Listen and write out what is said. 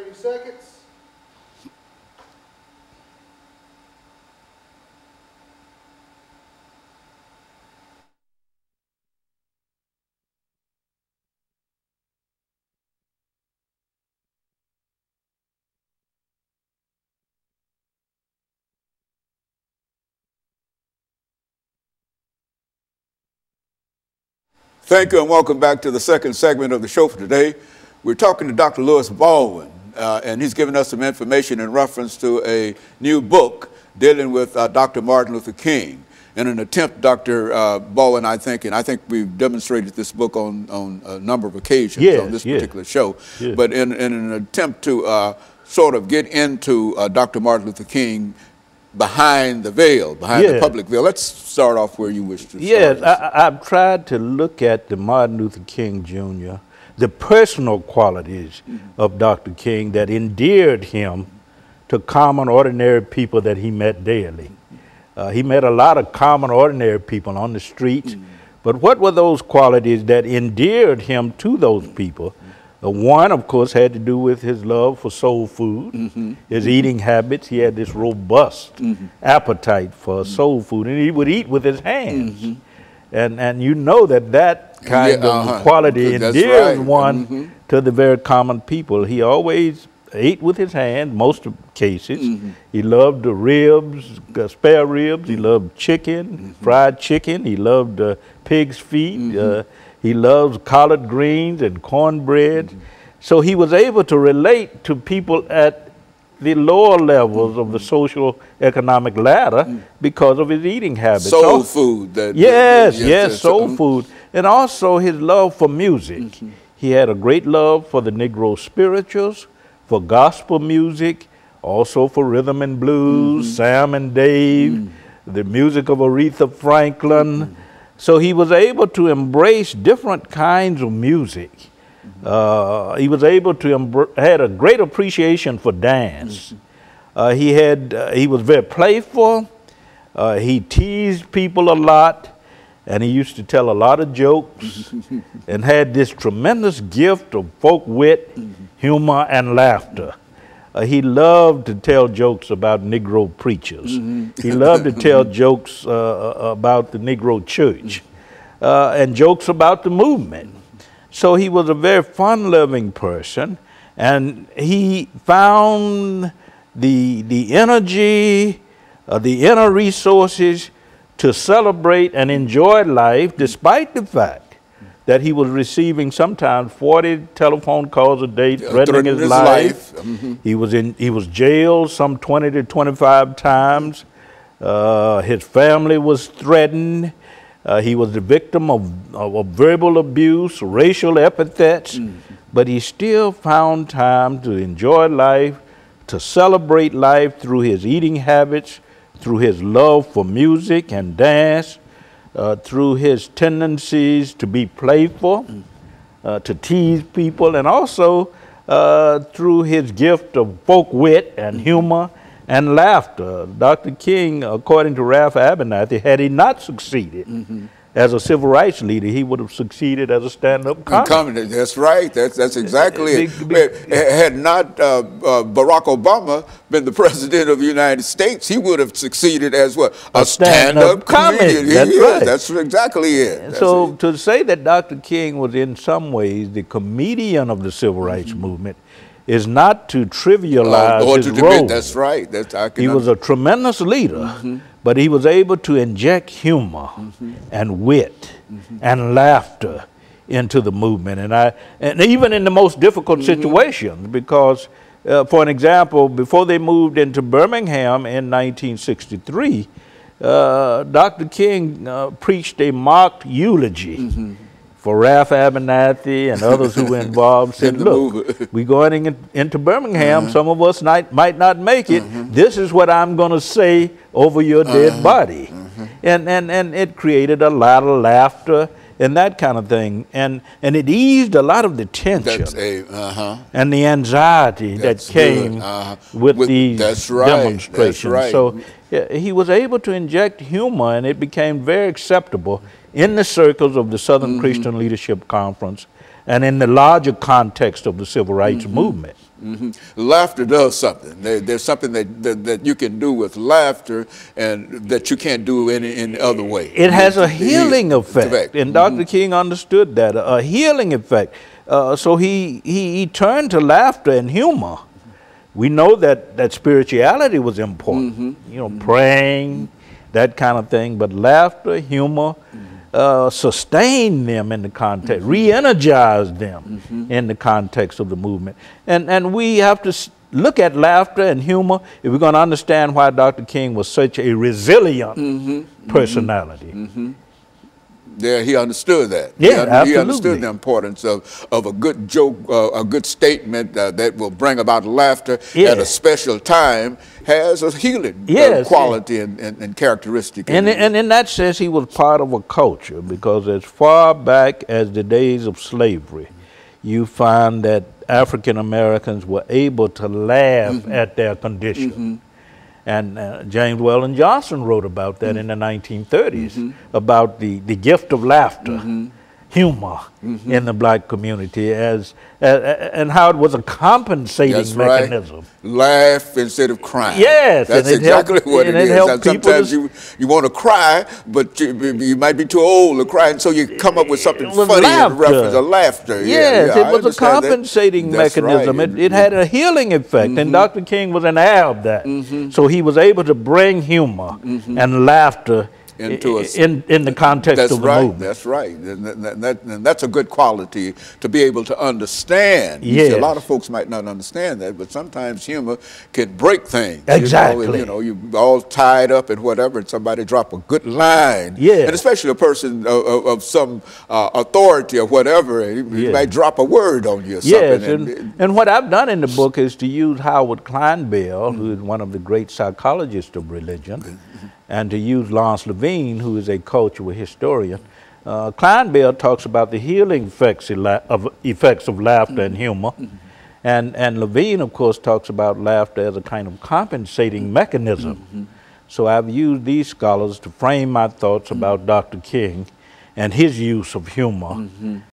30 seconds. Thank you and welcome back to the second segment of the show for today. We're talking to Dr. Lewis Baldwin, and he's given us some information in reference to a new book dealing with Dr. Martin Luther King. In an attempt, Dr. Baldwin, I think we've demonstrated this book on a number of occasions on this particular show, but in an attempt to sort of get into Dr. Martin Luther King behind the veil, behind the public veil. Let's start off where you wish to start. Yes, I've tried to look at the Martin Luther King Jr., the personal qualities of Dr. King that endeared him to common, ordinary people that he met daily. He met a lot of common, ordinary people on the streets, but what were those qualities that endeared him to those people? One, of course, had to do with his love for soul food, his eating habits. He had this robust appetite for soul food, and he would eat with his hands. And you know that kind of quality endears one to the very common people. He always ate with his hands, most of cases. He loved the ribs, spare ribs. He loved chicken, fried chicken. He loved pig's feet. He loves collard greens and cornbread. So he was able to relate to people at the lower levels of the social economic ladder because of his eating habits. Soul food. Soul food. And also his love for music. He had a great love for the Negro spirituals, for gospel music, also for rhythm and blues, Sam and Dave, the music of Aretha Franklin. So he was able to embrace different kinds of music. He was able to had a great appreciation for dance. He was very playful. He teased people a lot, and he used to tell a lot of jokes, and had this tremendous gift of folk wit, humor, and laughter. He loved to tell jokes about Negro preachers. He loved to tell jokes about the Negro church and jokes about the movement. So he was a very fun-loving person, and he found the energy, the inner resources to celebrate and enjoy life despite the fact that he was receiving sometimes 40 telephone calls a day threatening his life. He was jailed some 20 to 25 times. His family was threatened. He was the victim of verbal abuse, racial epithets, but he still found time to enjoy life, to celebrate life through his eating habits, through his love for music and dance, through his tendencies to be playful, to tease people, and also through his gift of folk wit and humor and laughter. Dr. King, according to Ralph Abernathy, had he not succeeded as a civil rights leader, he would have succeeded as a stand-up comic. That's right. That's exactly it. Had not Barack Obama been the president of the United States, he would have succeeded as what? A stand-up comedian. That's right. That's exactly it. So to say that Dr. King was in some ways the comedian of the civil rights movement is not to trivialize his role. That's right. He was a tremendous leader, but he was able to inject humor and wit and laughter into the movement, and even in the most difficult situations. Because, for an example, before they moved into Birmingham in 1963, Dr. King preached a mock eulogy for Ralph Abernathy and others who were involved. Said, look, we're going into Birmingham. Some of us might not make it. This is what I'm going to say over your dead body. And it created a lot of laughter and that kind of thing. And it eased a lot of the tension and the anxiety that came with these demonstrations. So he was able to inject humor, and it became very acceptable in the circles of the Southern Christian Leadership Conference and in the larger context of the civil rights movement. Laughter does something. There's something that you can do with laughter and that you can't do any other way. It has a healing effect, and Dr. King understood that, a healing effect. So he turned to laughter and humor. We know that spirituality was important, you know, praying, that kind of thing, but laughter, humor, sustain them in the context, re-energize them in the context of the movement. And we have to look at laughter and humor if we're going to understand why Dr. King was such a resilient personality. Yeah, he understood that. Yeah, he understood the importance of a good joke, a good statement that will bring about laughter at a special time, has a healing quality and characteristic. And in that sense, he was part of a culture, because as far back as the days of slavery, you find that African Americans were able to laugh at their condition. And James Weldon Johnson wrote about that in the 1930s, about the gift of laughter, humor in the black community, and how it was a compensating mechanism. Laugh instead of crying. Yes. That's exactly what it is. And sometimes you want to cry, but you might be too old to cry, and so you come up with something funny in reference to laughter. Yes, it was a compensating mechanism. Right. It had a healing effect, and Dr. King was an heir of that. So he was able to bring humor and laughter into in the context of the movement. That's right. And that's a good quality to be able to understand. You see, a lot of folks might not understand that, but sometimes humor can break things. Exactly. You know, you're all tied up and whatever, and somebody drop a good line. And especially a person of some authority or whatever, he might drop a word on you or something. And what I've done in the book is to use Howard Kleinbell, who is one of the great psychologists of religion, and to use Lawrence Levine, who is a cultural historian. Kleinbell talks about the healing effects of laughter and humor. And Levine, of course, talks about laughter as a kind of compensating mechanism. So I've used these scholars to frame my thoughts about Dr. King and his use of humor